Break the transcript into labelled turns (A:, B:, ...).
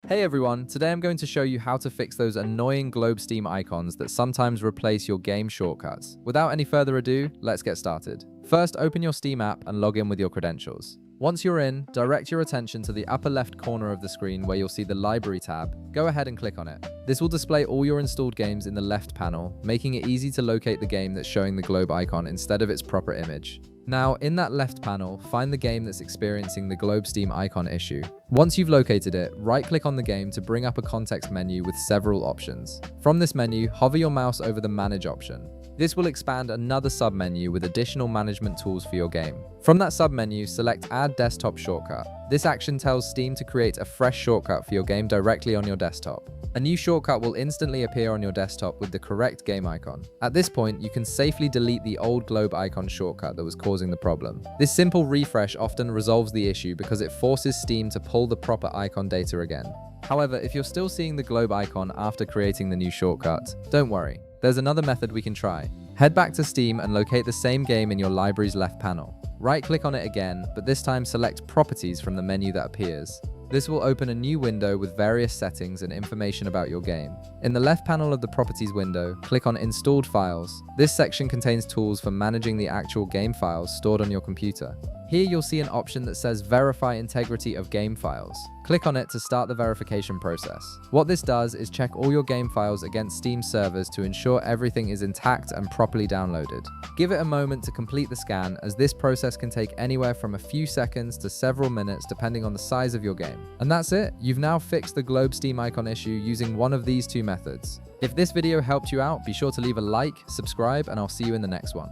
A: Hey everyone, today I'm going to show you how to fix those annoying globe Steam icons that sometimes replace your game shortcuts. Without any further ado, let's get started. First, open your Steam app and log in with your credentials. Once you're in, direct your attention to the upper left corner of the screen where you'll see the Library tab. Go ahead and click on it. This will display all your installed games in the left panel, making it easy to locate the game that's showing the globe icon instead of its proper image. Now, in that left panel, find the game that's experiencing the globe Steam icon issue. Once you've located it, right-click on the game to bring up a context menu with several options. From this menu, hover your mouse over the Manage option. This will expand another sub-menu with additional management tools for your game. From that sub-menu, select Add Desktop Shortcut. This action tells Steam to create a fresh shortcut for your game directly on your desktop. A new shortcut will instantly appear on your desktop with the correct game icon. At this point, you can safely delete the old globe icon shortcut that was causing the problem. This simple refresh often resolves the issue because it forces Steam to pull the proper icon data again. However, if you're still seeing the globe icon after creating the new shortcut, don't worry. There's another method we can try. Head back to Steam and locate the same game in your library's left panel. Right-click on it again, but this time select Properties from the menu that appears. This will open a new window with various settings and information about your game. In the left panel of the Properties window, click on Installed Files. This section contains tools for managing the actual game files stored on your computer. Here you'll see an option that says Verify Integrity of Game Files. Click on it to start the verification process. What this does is check all your game files against Steam servers to ensure everything is intact and properly downloaded. Give it a moment to complete the scan, as this process can take anywhere from a few seconds to several minutes depending on the size of your game. And that's it. You've now fixed the globe Steam icon issue using one of these two methods. If this video helped you out, be sure to leave a like, subscribe, and I'll see you in the next one.